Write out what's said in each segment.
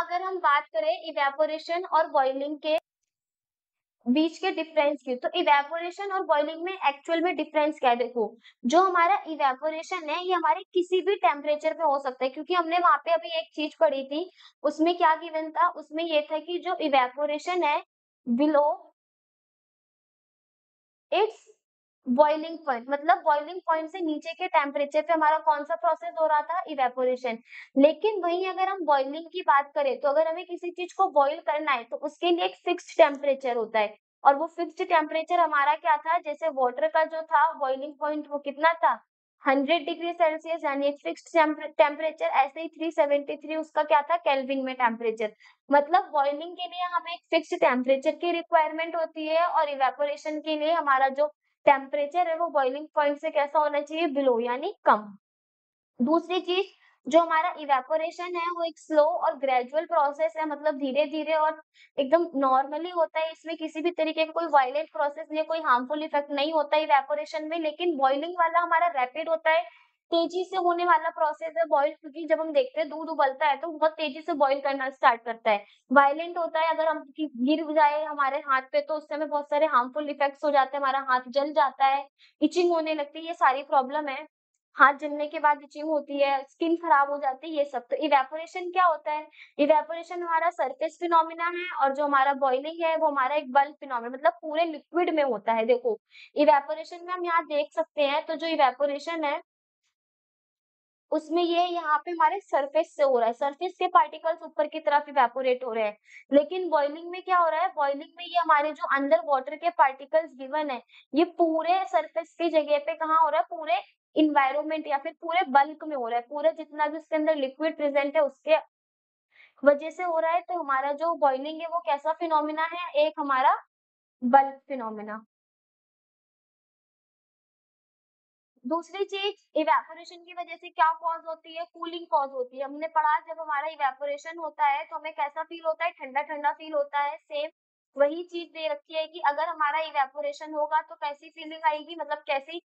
अगर हम बात करें इवेपोरेशन और बॉइलिंग के बीच के डिफरेंस की, तो इवेपोरेशन और बॉइलिंग में एक्चुअल में डिफरेंस क्या है? देखो, जो हमारा इवेपोरेशन है ये हमारे किसी भी टेम्परेचर पे हो सकता है, क्योंकि हमने वहां पे अभी एक चीज पढ़ी थी, उसमें क्या गिवन था, उसमें ये था कि जो इवेपोरेशन है बिलो इट्स बॉइलिंग पॉइंट, मतलब बॉइलिंग पॉइंट से नीचे के टेम्परेचर पे हमारा कौन सा प्रोसेस हो रहा था, इवेपोरेशन। लेकिन वहीं अगर हम बॉइलिंग की बात करें, तो अगर हमें किसी चीज को बॉईल करना है तो उसके लिए एक फिक्स्ड टेम्परेचर होता है, और वो फिक्स्ड टेम्परेचर हमारा क्या था, जैसे वाटर का जो था बॉइलिंग पॉइंट वो कितना था, 100 डिग्री सेल्सियस, यानी एक फिक्स्ड टेम्परेचर। ऐसे ही 373 उसका क्या था, केल्विन में टेम्परेचर। मतलब बॉइलिंग के लिए हमें एक फिक्स्ड टेम्परेचर की रिक्वायरमेंट होती है, और इवेपोरेशन के लिए हमारा जो टेम्परेचर है वो बॉइलिंग पॉइंट से कैसा होना चाहिए, बिलो यानी कम। दूसरी चीज, जो हमारा इवेपोरेशन है वो एक स्लो और ग्रेजुअल प्रोसेस है, मतलब धीरे धीरे और एकदम नॉर्मली होता है, इसमें किसी भी तरीके का कोई वायलेंट प्रोसेस नहीं, कोई हार्मफुल इफेक्ट नहीं होता है इवेपोरेशन में। लेकिन बॉइलिंग वाला हमारा रैपिड होता है, तेजी से होने वाला प्रोसेस है बॉइल, क्योंकि जब हम देखते हैं दूध उबलता है तो बहुत तेजी से बॉइल करना स्टार्ट करता है। वायलेंट होता है, अगर हम गिर जाए हमारे हाथ पे तो उससे हमें बहुत सारे हार्मफुल इफेक्ट्स हो जाते हैं, हमारा हाथ जल जाता है, इचिंग होने लगती है, ये सारी प्रॉब्लम है। हाथ जलने के बाद इचिंग होती है, स्किन खराब हो जाती है, ये सब। तो इवेपोरेशन क्या होता है, इवेपोरेशन हमारा सरफेस फिनोमिना है, और जो हमारा बॉइलिंग है वो हमारा एक बल्क फिनोमिना, मतलब पूरे लिक्विड में होता है। देखो, इवेपोरेशन में हम यहाँ देख सकते हैं, तो जो इवेपोरेशन है उसमें ये यहाँ पे हमारे सरफेस से हो रहा है, सरफेस के पार्टिकल्स ऊपर की तरफ इवेपोरेट हो रहे हैं। लेकिन बॉइलिंग में क्या हो रहा है, बॉइलिंग में ये हमारे जो अंदर वाटर के पार्टिकल्स गिवन है, ये पूरे सरफेस की जगह पे कहाँ हो रहा है, पूरे इन्वायरमेंट या फिर पूरे बल्क में हो रहा है, पूरे जितना भी उसके अंदर लिक्विड प्रेजेंट है उसके वजह से हो रहा है। तो हमारा जो बॉइलिंग है वो कैसा फिनोमिना है, एक हमारा बल्क फिनोमिना। दूसरी चीज, इवेपोरेशन की वजह से क्या कॉज होती है, कूलिंग कॉज होती है। हमने पढ़ा जब हमारा इवेपोरेशन होता है तो हमें कैसा फील होता है, ठंडा ठंडा फील होता है। सेम वही चीज दे रखी है कि अगर हमारा इवेपोरेशन होगा तो कैसी फीलिंग आएगी, मतलब कैसी,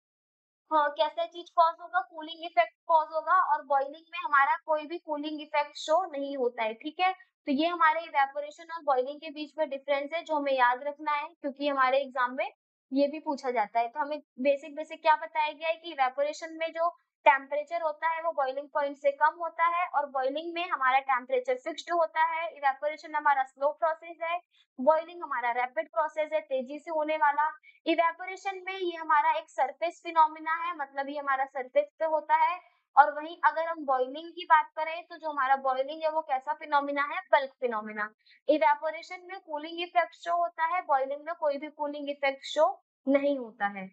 हाँ, कैसा चीज कॉज होगा, कूलिंग इफेक्ट कॉज होगा। और बॉइलिंग में हमारा कोई भी कूलिंग इफेक्ट शो नहीं होता है, ठीक है। तो ये हमारे इवेपोरेशन और बॉइलिंग के बीच में डिफरेंस है, जो हमें याद रखना है, क्योंकि हमारे एग्जाम में ये भी पूछा जाता है। तो हमें बेसिक बेसिक क्या बताया गया है कि इवेपोरेशन में जो टेम्परेचर होता है वो बॉइलिंग पॉइंट से कम होता है, और बॉइलिंग में हमारा टेम्परेचर फिक्स्ड होता है। इवेपोरेशन हमारा स्लो प्रोसेस है, बॉइलिंग हमारा रैपिड प्रोसेस है, तेजी से होने वाला। इवेपोरेशन में ये हमारा एक सरफेस फिनोमिना है, मतलब ये हमारा सरफेस पे होता है। और वहीं अगर हम बॉइलिंग की बात करें तो जो हमारा बॉइलिंग है वो कैसा फिनोमिना है, बल्क फिनोमिना। इवेपोरेशन में कूलिंग इफेक्ट शो होता है, बॉइलिंग में कोई भी कूलिंग इफेक्ट शो नहीं होता है।